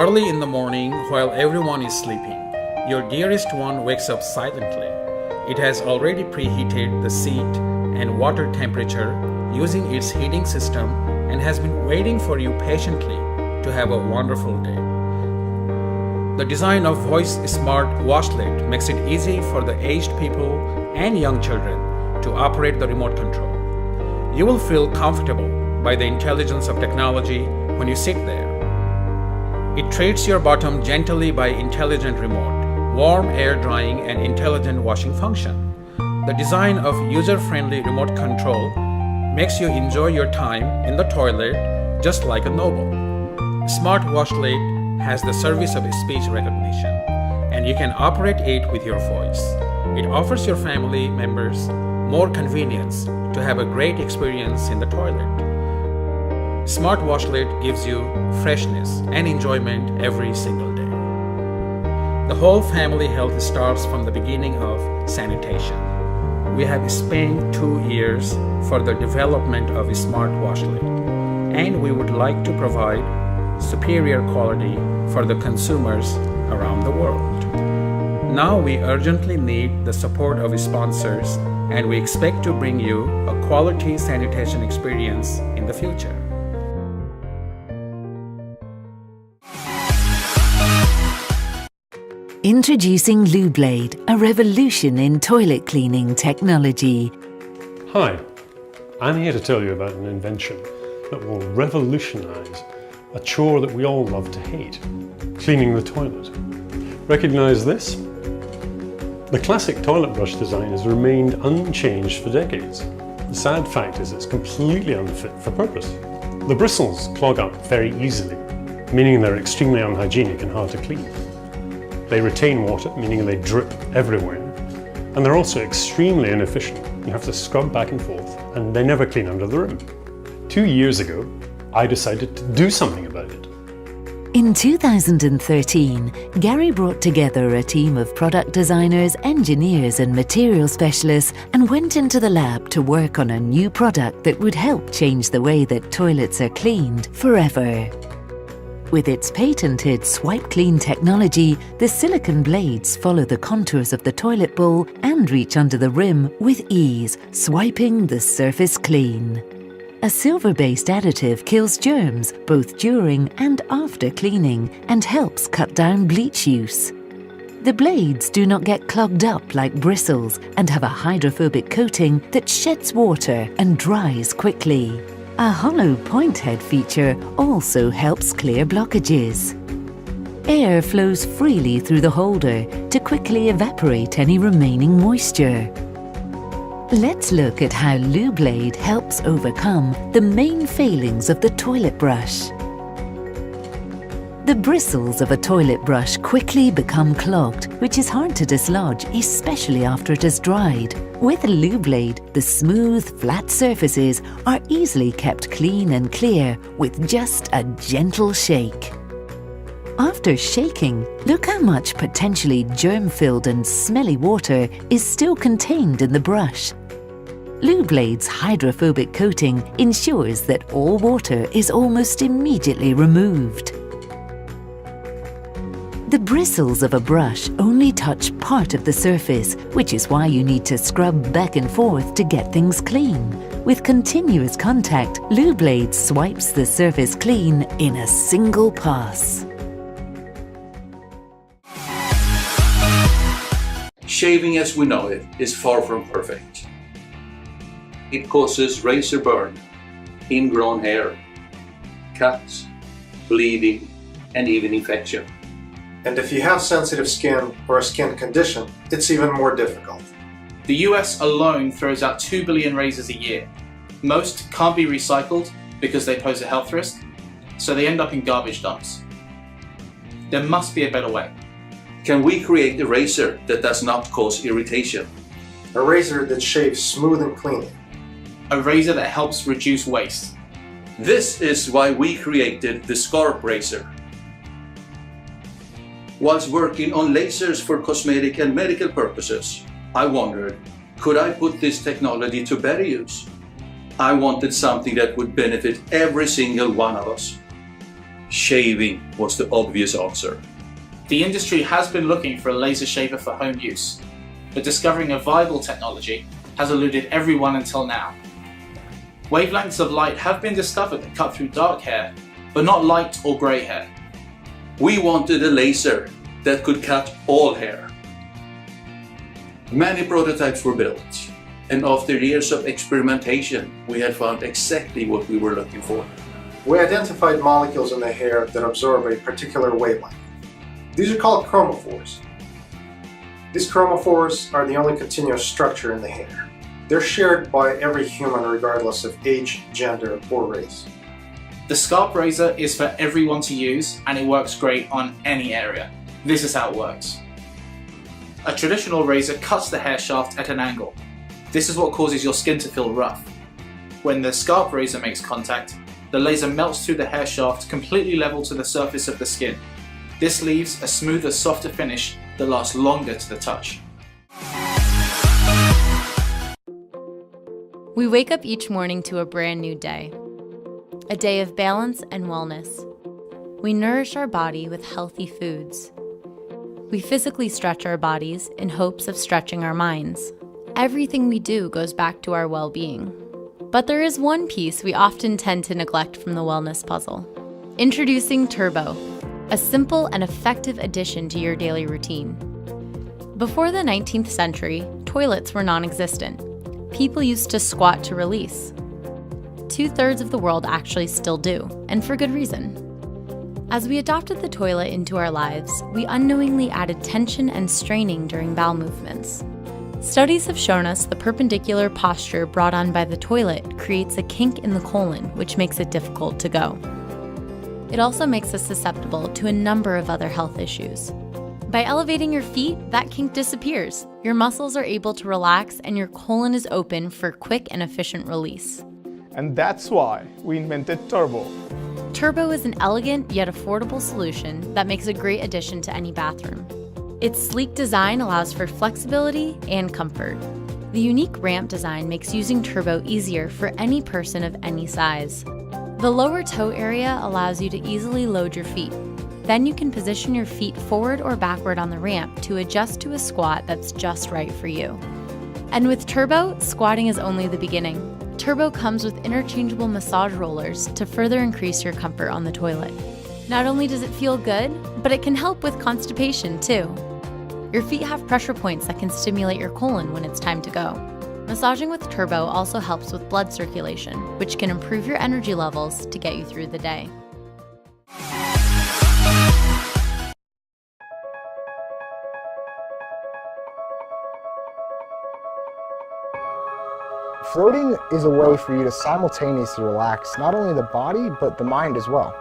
Early in the morning, while everyone is sleeping, your dearest one wakes up silently. It has already preheated the seat and water temperature using its heating system and has been waiting for you patiently to have a wonderful day. The design of Voice Smart Washlet makes it easy for the aged people and young children to operate the remote control. You will feel comfortable by the intelligence of technology when you sit there. It treats your bottom gently by intelligent remote, warm air drying and intelligent washing function. The design of user-friendly remote control makes you enjoy your time in the toilet just like a noble. Smart Washlet has the service of speech recognition, and you can operate it with your voice. It offers your family members more convenience to have a great experience in the toilet. Smart Washlet gives you freshness and enjoyment every single day. The whole family health starts from the beginning of sanitation. We have spent 2 years for the development of a Smart Washlet, and we would like to provide superior quality for the consumers around the world. Now we urgently need the support of sponsors, and we expect to bring you a quality sanitation experience in the future. Introducing Loo-Blade, a revolution in toilet cleaning technology. Hi, I'm here to tell you about an invention that will revolutionize a chore that we all love to hate, cleaning the toilet. Recognize this? The classic toilet brush design has remained unchanged for decades. The sad fact is it's completely unfit for purpose. The bristles clog up very easily, meaning they're extremely unhygienic and hard to clean. They retain water, meaning they drip everywhere, and they're also extremely inefficient. You have to scrub back and forth, and they never clean under the rim. 2 years ago, I decided to do something about it. In 2013, Gary brought together a team of product designers, engineers and material specialists and went into the lab to work on a new product that would help change the way that toilets are cleaned forever. With its patented Swipe Clean technology, the silicone blades follow the contours of the toilet bowl and reach under the rim with ease, swiping the surface clean. A silver-based additive kills germs both during and after cleaning and helps cut down bleach use. The blades do not get clogged up like bristles and have a hydrophobic coating that sheds water and dries quickly. A hollow point head feature also helps clear blockages. Air flows freely through the holder to quickly evaporate any remaining moisture. Let's look at how Loo-Blade helps overcome the main failings of the toilet brush. The bristles of a toilet brush quickly become clogged, which is hard to dislodge, especially after it has dried. With Loo-Blade, the smooth, flat surfaces are easily kept clean and clear with just a gentle shake. After shaking, look how much potentially germ-filled and smelly water is still contained in the brush. Loo-Blade's hydrophobic coating ensures that all water is almost immediately removed. The bristles of a brush only touch part of the surface, which is why you need to scrub back and forth to get things clean. With continuous contact, Loo-Blade swipes the surface clean in a single pass. Shaving as we know it is far from perfect. It causes razor burn, ingrown hair, cuts, bleeding, and even infection. And if you have sensitive skin or a skin condition, it's even more difficult. The US alone throws out 2 billion razors a year. Most can't be recycled because they pose a health risk, so they end up in garbage dumps. There must be a better way. Can we create a razor that does not cause irritation? A razor that shaves smooth and clean. A razor that helps reduce waste. This is why we created the Scarp Razor. Whilst working on lasers for cosmetic and medical purposes, I wondered, could I put this technology to better use? I wanted something that would benefit every single one of us. Shaving was the obvious answer. The industry has been looking for a laser shaver for home use, but discovering a viable technology has eluded everyone until now. Wavelengths of light have been discovered that cut through dark hair, but not light or grey hair. We wanted a laser that could cut all hair. Many prototypes were built, and after years of experimentation, we had found exactly what we were looking for. We identified molecules in the hair that absorb a particular wavelength. These are called chromophores. These chromophores are the only continuous structure in the hair. They're shared by every human regardless of age, gender, or race. The Scarp razor is for everyone to use, and it works great on any area. This is how it works. A traditional razor cuts the hair shaft at an angle. This is what causes your skin to feel rough. When the Scarp razor makes contact, the laser melts through the hair shaft completely level to the surface of the skin. This leaves a smoother, softer finish that lasts longer to the touch. We wake up each morning to a brand new day. A day of balance and wellness. We nourish our body with healthy foods. We physically stretch our bodies in hopes of stretching our minds. Everything we do goes back to our well-being. But there is one piece we often tend to neglect from the wellness puzzle. Introducing Turbo, a simple and effective addition to your daily routine. Before the 19th century, toilets were non-existent. People used to squat to release. 2/3 of the world actually still do, and for good reason. As we adopted the toilet into our lives, we unknowingly added tension and straining during bowel movements. Studies have shown us the perpendicular posture brought on by the toilet creates a kink in the colon, which makes it difficult to go. It also makes us susceptible to a number of other health issues. By elevating your feet, that kink disappears. Your muscles are able to relax and your colon is open for quick and efficient release. And that's why we invented Turbo. Turbo is an elegant yet affordable solution that makes a great addition to any bathroom. Its sleek design allows for flexibility and comfort. The unique ramp design makes using Turbo easier for any person of any size. The lower toe area allows you to easily load your feet. Then you can position your feet forward or backward on the ramp to adjust to a squat that's just right for you. And with Turbo, squatting is only the beginning. Turbo comes with interchangeable massage rollers to further increase your comfort on the toilet. Not only does it feel good, but it can help with constipation too. Your feet have pressure points that can stimulate your colon when it's time to go. Massaging with Turbo also helps with blood circulation, which can improve your energy levels to get you through the day. Floating is a way for you to simultaneously relax not only the body, but the mind as well.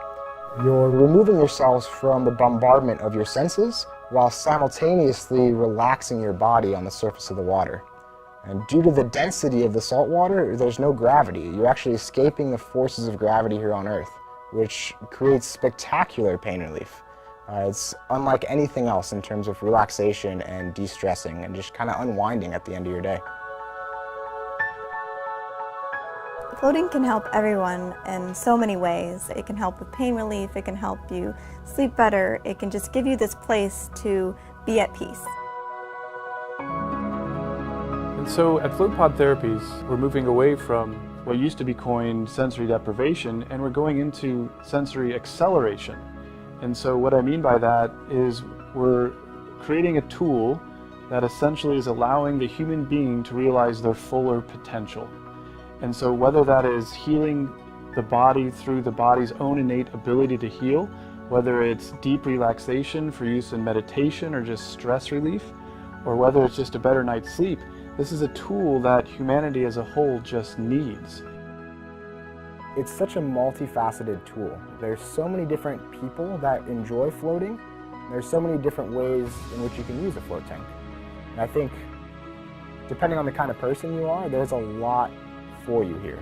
You're removing yourselves from the bombardment of your senses while simultaneously relaxing your body on the surface of the water. And due to the density of the salt water, there's no gravity. You're actually escaping the forces of gravity here on Earth, which creates spectacular pain relief. It's unlike anything else in terms of relaxation and de-stressing and just kind of unwinding at the end of your day. Floating can help everyone in so many ways. It can help with pain relief, it can help you sleep better, it can just give you this place to be at peace. And so at Float Pod Therapies, we're moving away from what used to be coined sensory deprivation, and we're going into sensory acceleration. And so what I mean by that is we're creating a tool that essentially is allowing the human being to realize their fuller potential. And so whether that is healing the body through the body's own innate ability to heal, whether it's deep relaxation for use in meditation or just stress relief, or whether it's just a better night's sleep, this is a tool that humanity as a whole just needs. It's such a multifaceted tool. There's so many different people that enjoy floating. There's so many different ways in which you can use a float tank. And I think, depending on the kind of person you are, there's a lot for you here.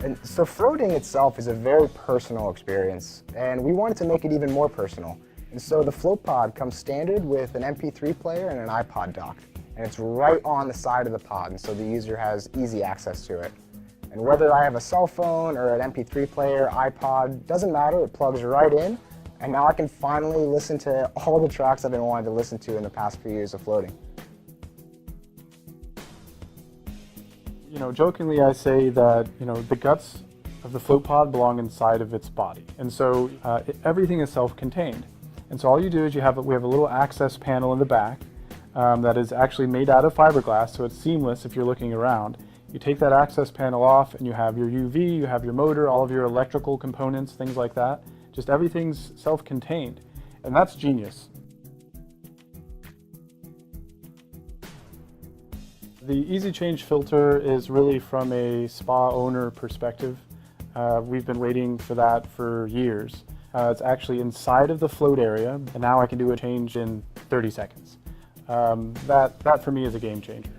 And so floating itself is a very personal experience, and we wanted to make it even more personal. And so the float pod comes standard with an MP3 player and an iPod dock, and it's right on the side of the pod, and so the user has easy access to it. And whether I have a cell phone or an MP3 player, iPod, doesn't matter, it plugs right in, and now I can finally listen to all the tracks I've been wanting to listen to in the past few years of floating. You know, jokingly I say that, you know, the guts of the float pod belong inside of its body. And so everything is self-contained. And so all you do is we have a little access panel in the back that is actually made out of fiberglass, so it's seamless if you're looking around. You take that access panel off and you have your UV, you have your motor, all of your electrical components, things like that. Just everything's self-contained. And that's genius. The Easy Change filter is really from a spa owner perspective. We've been waiting for that for years. It's actually inside of the float area, and now I can do a change in 30 seconds. That for me is a game changer.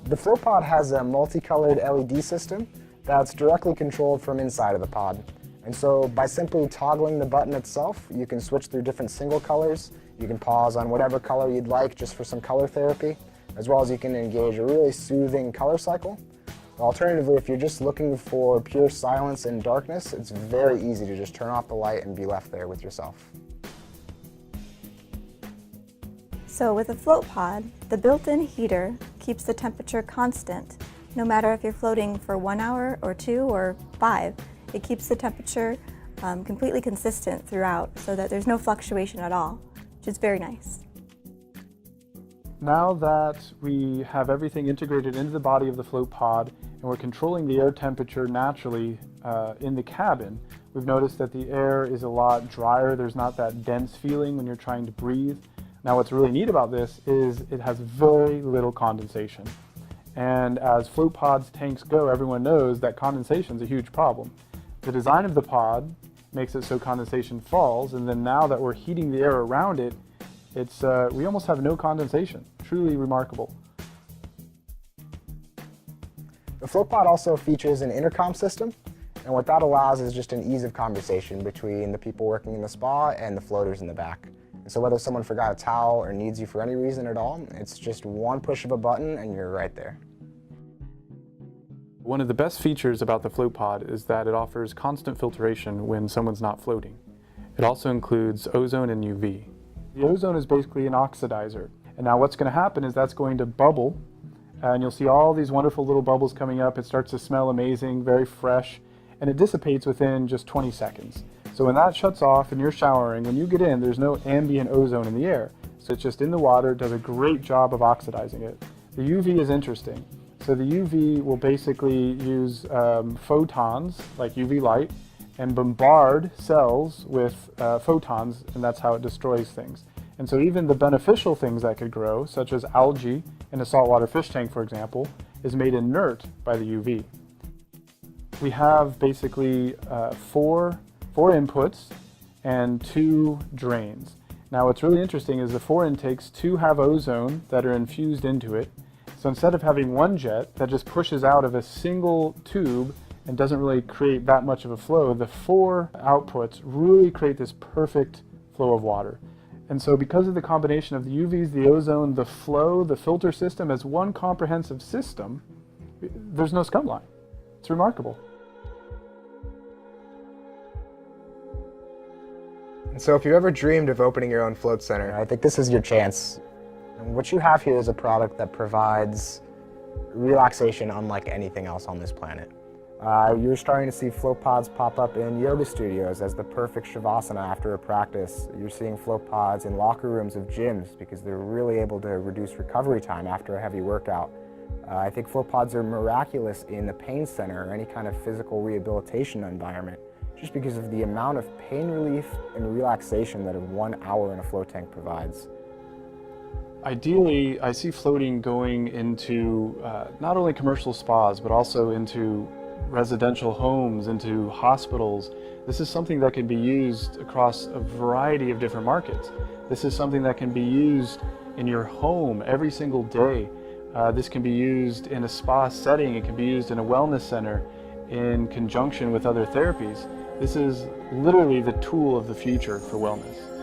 The float pod has a multicolored LED system that's directly controlled from inside of the pod. And so by simply toggling the button itself, you can switch through different single colors. You can pause on whatever color you'd like just for some color therapy, as well as you can engage a really soothing color cycle. Alternatively, if you're just looking for pure silence and darkness, it's very easy to just turn off the light and be left there with yourself. So with a float pod, the built-in heater keeps the temperature constant. No matter if you're floating for 1 hour or 2 or 5, it keeps the temperature completely consistent throughout so that there's no fluctuation at all, which is very nice. Now that we have everything integrated into the body of the float pod and we're controlling the air temperature naturally in the cabin, we've noticed that the air is a lot drier. There's not that dense feeling when you're trying to breathe. Now what's really neat about this is it has very little condensation. And as float pods tanks go, everyone knows that condensation is a huge problem. The design of the pod makes it so condensation falls, and then now that we're heating the air around it, we almost have no condensation. Truly remarkable. The float pod also features an intercom system, and what that allows is just an ease of conversation between the people working in the spa and the floaters in the back. And so whether someone forgot a towel or needs you for any reason at all, it's just one push of a button and you're right there. One of the best features about the float pod is that it offers constant filtration when someone's not floating. It also includes ozone and UV. The ozone is basically an oxidizer. And now what's going to happen is that's going to bubble, and you'll see all these wonderful little bubbles coming up. It starts to smell amazing, very fresh, and it dissipates within just 20 seconds. So when that shuts off and you're showering, when you get in, there's no ambient ozone in the air. So it's just in the water, it does a great job of oxidizing it. The UV is interesting. So the UV will basically use photons, like UV light, and bombard cells with photons, and that's how it destroys things. And so even the beneficial things that could grow, such as algae in a saltwater fish tank, for example, is made inert by the UV. We have basically four inputs and 2 drains. Now what's really interesting is the 4 intakes, 2 have ozone that are infused into it. So instead of having one jet that just pushes out of a single tube and doesn't really create that much of a flow, the 4 outputs really create this perfect flow of water. And so because of the combination of the UVs, the ozone, the flow, the filter system as one comprehensive system, there's no scum line. It's remarkable. And so if you've ever dreamed of opening your own float center, I think this is your chance. And what you have here is a product that provides relaxation unlike anything else on this planet. You're starting to see float pods pop up in yoga studios as the perfect shavasana after a practice. You're seeing float pods in locker rooms of gyms because they're really able to reduce recovery time after a heavy workout. I think float pods are miraculous in the pain center or any kind of physical rehabilitation environment, just because of the amount of pain relief and relaxation that 1 hour in a float tank provides. Ideally, I see floating going into not only commercial spas, but also into residential homes, into hospitals. This is something that can be used across a variety of different markets. This is something that can be used in your home every single day This can be used in a spa setting, it can be used in a wellness center in conjunction with other therapies. This is literally the tool of the future for wellness.